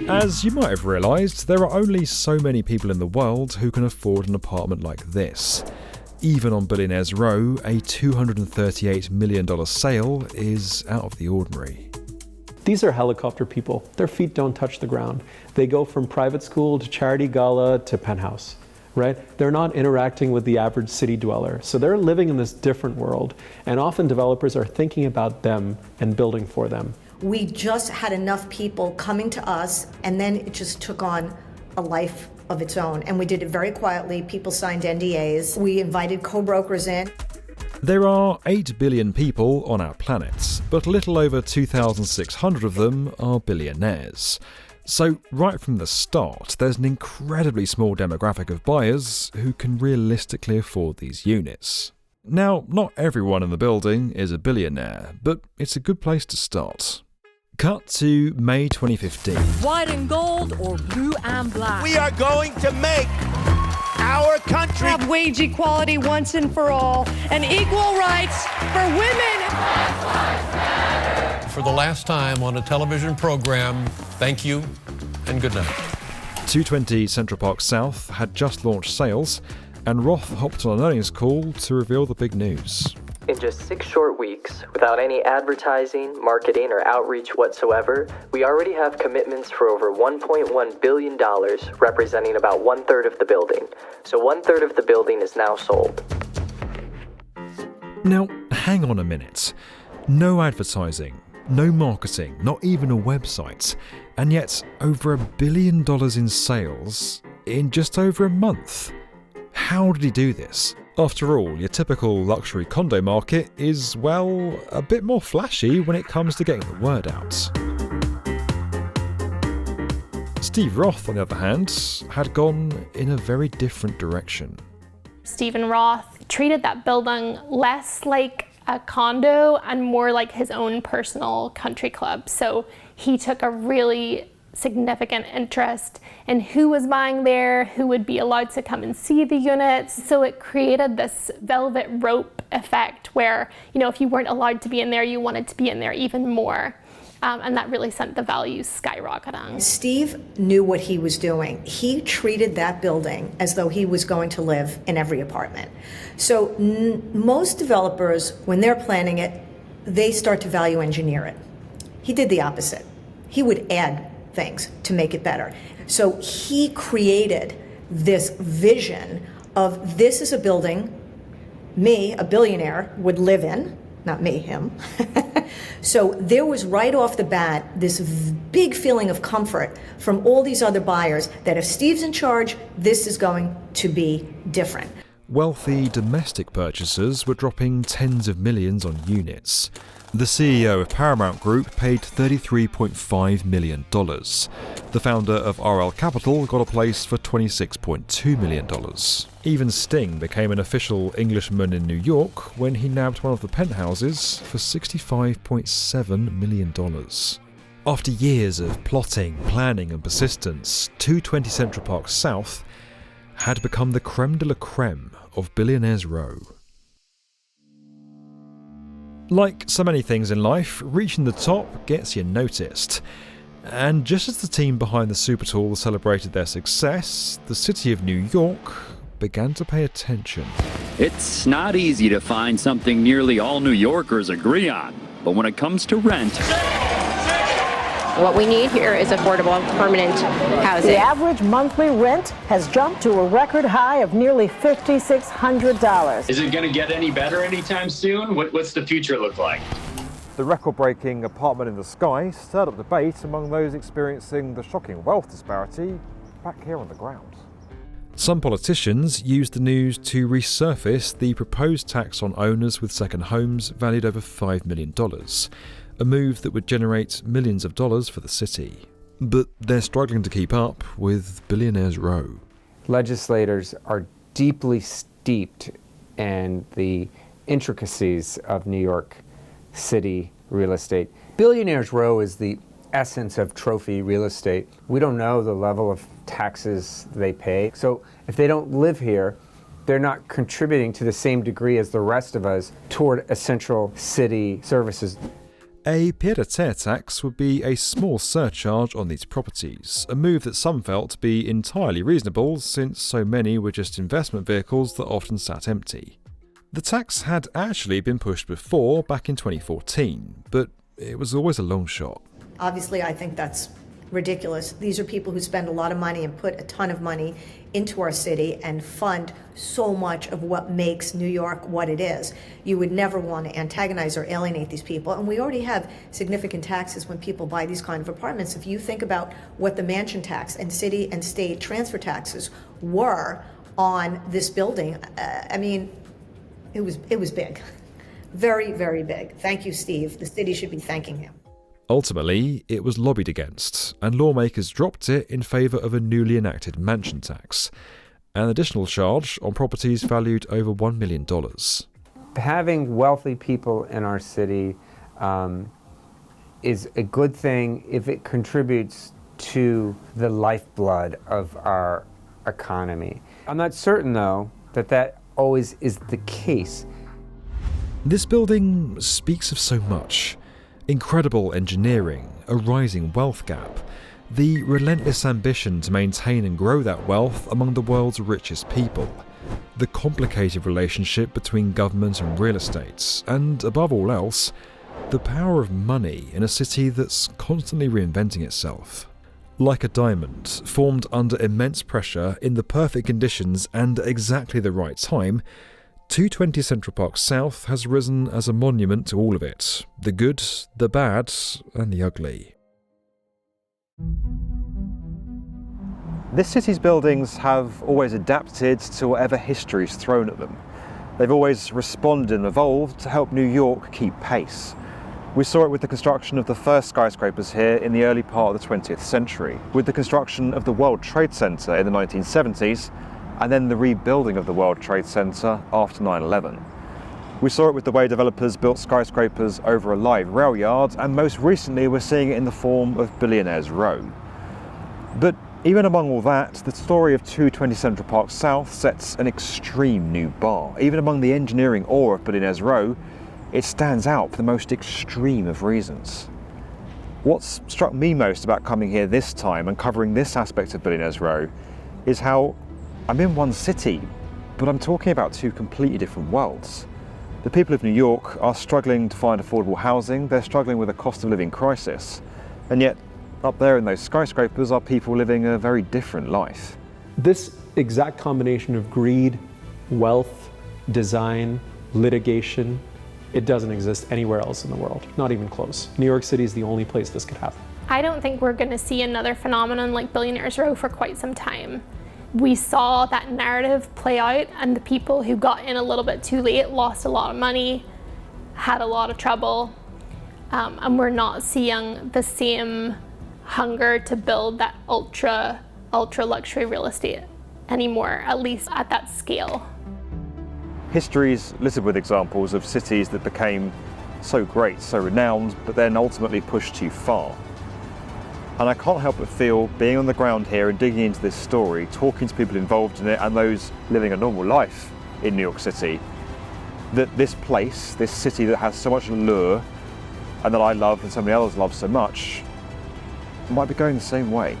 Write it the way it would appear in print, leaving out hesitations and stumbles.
As you might have realised, there are only so many people in the world who can afford an apartment like this. Even on Billionaires Row, a $238 million sale is out of the ordinary. These are helicopter people. Their feet don't touch the ground. They go from private school to charity gala to penthouse, right? They're not interacting with the average city dweller. So they're living in this different world. And often developers are thinking about them and building for them. We just had enough people coming to us, and then it just took on a life of its own. And we did it very quietly. People signed NDAs. We invited co-brokers in. There are 8 billion people on our planet, but a little over 2,600 of them are billionaires. So right from the start, there's an incredibly small demographic of buyers who can realistically afford these units. Now, not everyone in the building is a billionaire, but it's a good place to start. Cut to May 2015. White and gold or blue and black. We are going to make our country have wage equality once and for all and equal rights for women. For the last time on a television program, thank you and good night. 220 Central Park South had just launched sales, and Roth hopped on an earnings call to reveal the big news. In just 6 short weeks, without any advertising, marketing, or outreach whatsoever, we already have commitments for over $1.1 billion, representing about 1/3 of the building. So 1/3 of the building is now sold. Now, hang on a minute. No advertising, no marketing, not even a website, and yet over $1 billion in sales in just over a month. How did he do this? After all, your typical luxury condo market is, well, a bit more flashy when it comes to getting the word out. Steve Roth, on the other hand, had gone in a very different direction. Stephen Roth treated that building less like a condo and more like his own personal country club. So he took a really significant interest in who was buying there, who would be allowed to come and see the units. So it created this velvet rope effect where, if you weren't allowed to be in there, you wanted to be in there even more. And that really sent the values skyrocketing. Steve knew what he was doing. He treated that building as though he was going to live in every apartment. So most developers, when they're planning it, they start to value engineer it. He did the opposite. He would add things to make it better. So he created this vision of this is a building me, a billionaire, would live in, not me, him. So there was right off the bat this big feeling of comfort from all these other buyers that if Steve's in charge, this is going to be different. Wealthy domestic purchasers were dropping tens of millions on units. The CEO of Paramount Group paid $33.5 million. The founder of RL Capital got a place for $26.2 million. Even Sting became an official Englishman in New York when he nabbed one of the penthouses for $65.7 million. After years of plotting, planning and persistence, 220 Central Park South had become the creme de la creme of Billionaires Row. Like so many things in life, reaching the top gets you noticed. And just as the team behind the Super Tool celebrated their success, the city of New York began to pay attention. It's not easy to find something nearly all New Yorkers agree on, but when it comes to rent... What we need here is affordable, permanent housing. The average monthly rent has jumped to a record high of nearly $5,600. Is it going to get any better anytime soon? What's the future look like? The record-breaking apartment in the sky stirred up debate among those experiencing the shocking wealth disparity back here on the ground. Some politicians used the news to resurface the proposed tax on owners with second homes valued over $5 million. A move that would generate millions of dollars for the city. But they're struggling to keep up with Billionaires Row. Legislators are deeply steeped in the intricacies of New York City real estate. Billionaires Row is the essence of trophy real estate. We don't know the level of taxes they pay. So if they don't live here, they're not contributing to the same degree as the rest of us toward essential city services. A pied-à-terre tax would be a small surcharge on these properties, a move that some felt to be entirely reasonable since so many were just investment vehicles that often sat empty. The tax had actually been pushed before, back in 2014, but it was always a long shot. Obviously, I think that's ridiculous. These are people who spend a lot of money and put a ton of money into our city and fund so much of what makes New York what it is. You would never want to antagonize or alienate these people. And we already have significant taxes when people buy these kind of apartments. If you think about what the mansion tax and city and state transfer taxes were on this building, I mean, it was big. Very, very big. Thank you, Steve. The city should be thanking him. Ultimately, it was lobbied against, and lawmakers dropped it in favour of a newly enacted mansion tax, an additional charge on properties valued over $1 million. Having wealthy people in our city is a good thing if it contributes to the lifeblood of our economy. I'm not certain, though, that always is the case. This building speaks of so much. Incredible engineering, a rising wealth gap, the relentless ambition to maintain and grow that wealth among the world's richest people, the complicated relationship between government and real estate, and above all else, the power of money in a city that's constantly reinventing itself. Like a diamond, formed under immense pressure in the perfect conditions and at exactly the right time, 220 Central Park South has risen as a monument to all of it, the good, the bad, and the ugly. This city's buildings have always adapted to whatever history's thrown at them. They've always responded and evolved to help New York keep pace. We saw it with the construction of the first skyscrapers here in the early part of the 20th century, with the construction of the World Trade Center in the 1970s, and then the rebuilding of the World Trade Center after 9/11. We saw it with the way developers built skyscrapers over a live rail yard, and most recently we're seeing it in the form of Billionaires Row. But even among all that, the story of 220 Central Park South sets an extreme new bar. Even among the engineering awe of Billionaires Row, it stands out for the most extreme of reasons. What's struck me most about coming here this time and covering this aspect of Billionaires Row is how I'm in one city, but I'm talking about two completely different worlds. The people of New York are struggling to find affordable housing, they're struggling with a cost of living crisis, and yet up there in those skyscrapers are people living a very different life. This exact combination of greed, wealth, design, litigation, it doesn't exist anywhere else in the world, not even close. New York City is the only place this could happen. I don't think we're going to see another phenomenon like Billionaires Row for quite some time. We saw that narrative play out, and the people who got in a little bit too late lost a lot of money, had a lot of trouble, and we're not seeing the same hunger to build that ultra luxury real estate anymore, at least at that scale. History is littered with examples of cities that became so great, so renowned, but then ultimately pushed too far. And I can't help but feel, being on the ground here and digging into this story, talking to people involved in it and those living a normal life in New York City, that this place, this city that has so much allure and that I love and so many others love so much, might be going the same way.